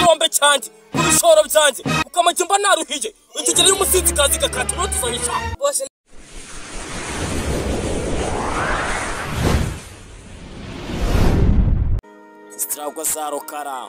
kirombe cyanjye mu bishoro byanjye ukamajya mba naruhije ikigero y'umusinzi kazi gakata no tuzanyisha bose Stragwa za Rukara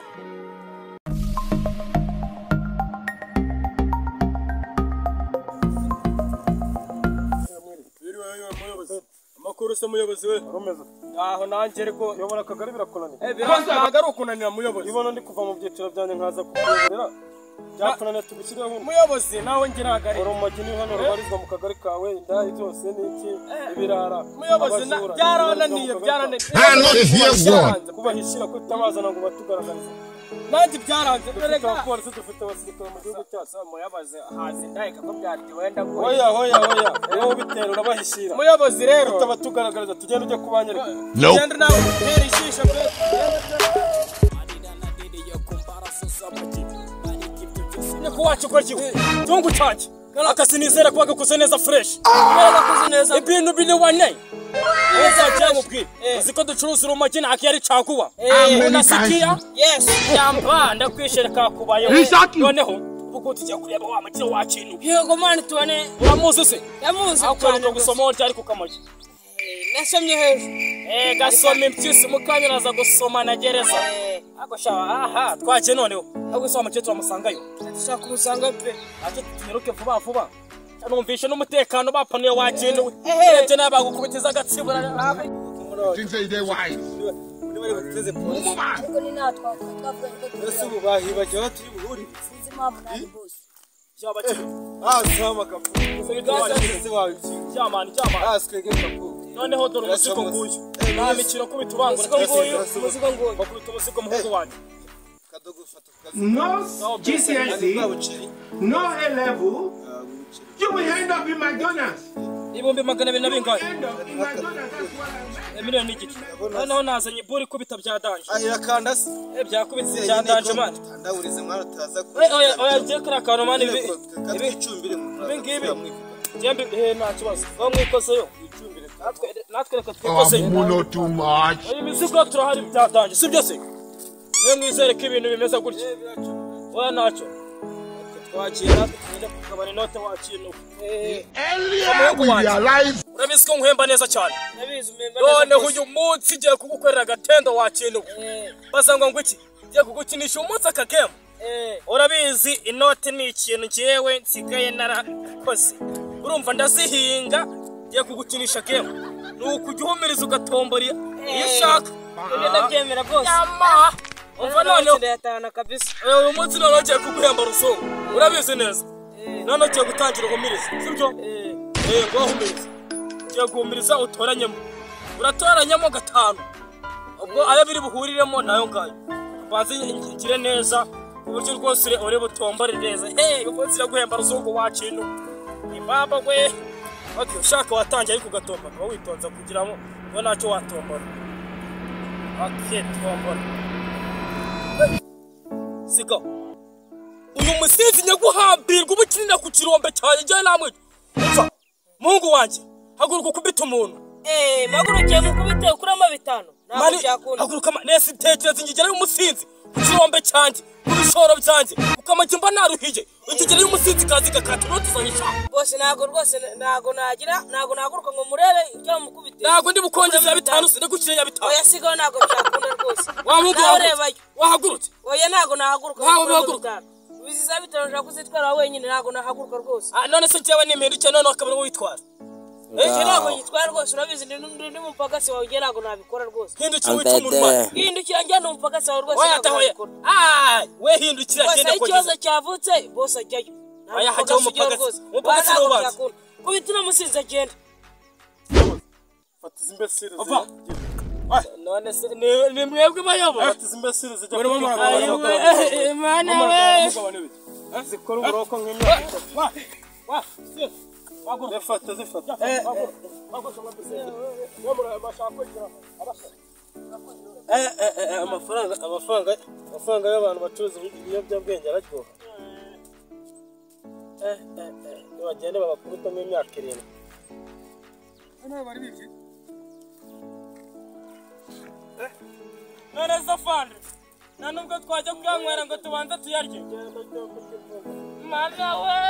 Makuru se muyobozi we rumeza aho nanjye ariko yobora akagari birakunanira biraza ari ukunanira muyobozi ibona ndi kuva mu byiciro byanjye nkaza kukurebera byakunanira tubishyireho muyobozi nawe ngiragari urumogi ni hano rubarizwa mu kagari kawe indari zose n'iki ibirara muyobozi byarananiye kubahishira kutabazana ngo batugaragarize nanjye byaranze reka polisi dufite abasirikare mu gihugu cyacu muyobozi hazi ndaheka ko byati wenda ngo hoya wowe bitera urabahishira muyobozi rero tutabatugaragariza tugende ujye kubanyereka genda nawe tera ishisho pe Niko wacu ko kiwe tungu cyacu akasinizera kwaga kuze neza fresh kuze neza ibintu bine wane Eza cyangwa ubwire uziko ducuruza urumogi naki yari cakuba unasikia yes yamba ndakwishirika kubayeho noneho uko tujya kureba wa makiro wacintu yego mani tubane uramuzi se yamuzi akora gusoma uri ariko kamaje nasomye hejuru gasome mpyisi mukanyiraza gusoma na gereza ako shawa aha twaje noneho agusoma cyo turamusangayo dushaka umusanga pe ati tumeruke vuba numvishe n'umutekano bapanuye wakintu ebye nabagukubitiza agatsibura Say they wise. Bari bateze polisi. Ariko ni natwa twavuga ngo ese ubu bahibagiwe turi buhuri. Sinzi mpamvu nari boss. Cyaba cyo. Sama kapu. Ese wawe cyamani. Askege kapu. Noneho dore umusiko nguyu. Nta mikiro kubitubangura umuzigo nguyu. Bakubita umusiko muhugu wanjye. No GCSE, no A level. You will end up in McDonald's. Ibombe magana bina bingahe? End up in McDonald's. That's what I meant. Miliyoni n'igiti. Noneho nazanye buri kubita bya danje. Ayakanda se. Byakubitse bya danje mani. Ndawurize mwarataza ku. Oya je kara kantu mani icumbire mu. Ngibi. Jembe nta kibazo. Bamwikoseyo icumbire. Natwe reka twikoseyo. Muno too much. Oya imizigo turahari bya danje. Sibyo se? Mwe mwizere ko ibintu bimeze gutya. Oya naco. Twakira tugenda kugabana inote wakintu. Earlier we realize. Urabizi ko nkuhemba neza cyane. Nabizi umemba neza. None uyu munsi giye kugukorera gatendo wakintu. Basanga ngo iki? Giye kugukinisha umunsi akagemo. Urabizi inote ni ikintu cyewe nsigaye narakoze. Urumva ndazihinga giye kugukinisha game. Nuko ujyumiriza ugatombora iyo ushaka. Ndabyemera bose. Yama. Umva none ndayatana kabisa. Uyu munsi none giye kuguhemba rusongo. Urabizi neza. None giye gutangira umiriza. Sibyo? Gwahumiriza. Giye guhumiriza utoranyemo. Uratoranyamo gatanu. Ubwo ayo biri buhuriremo nayo ngayo. Bazi ngire neza. Uburyo rwose uri butombare neza. Umunsi iraguhemba rusongo wakintu. Ibaba we. Okay, ushaka watangiye ariko gatombora. Wa witonza kugira ngo we nacyo watombora. Okay, tombora. Sika. Uyu musinzi nyaguhambirwa ubukinira ku kirombe cyane njye namwe. Umva. Mungu wanje. Haguruka kubita umuntu. Magurukiye mukubite kurama bitano. Mani haguruka nesi tekereza ingigera y'umusinzi. Ku kirombe cyanjye. Ku bishoro byanjye. Ukamajya mba naruhije. Ikigero y'umusinzi kazi gakata no tuzanyisha. Bose nago rwose nago naguruka ngo murebe icyo mukubite. Nago ndi bukongeza bitanu sinde gukirenya bitanu. Oya sigaho nago byakunda rwose. Wa Mungu wahagurutse. Oya nago nahaguruka. Wahaguruka. Biziza bitano nshaka kuzitwara wenyine nago nahaguruka rwose. None se jewe nimpinduke none akabona witwara. Nago yitwara rwose urabizi ndi mupagasi wawe nago nabikora rwose. Hindukira witumurwa. Hindukira njye n'umupagasi wawe rwose. Oya tahoya. We hindukira genda ko ikibazo cyavutse bose ajyayo. Oya hajya umupagasi. Umupagasi no wazi. Kubitira musinzi agenda. Fatiza imbesire. Ova. None se ni mwebwe bayobora. Fatiza imbesire zijya ku mana we. Zikora uburoko nk'imyaka. Wa. Zifata. Amafaranga y'abantu bacuruza ibiyobyabwenge araryoha. Bagende babakubitamo imyaka 7. Hano bari biki? None Safari. nta nubwo twajya kuyanywera ngo tubanze tuyarye mana we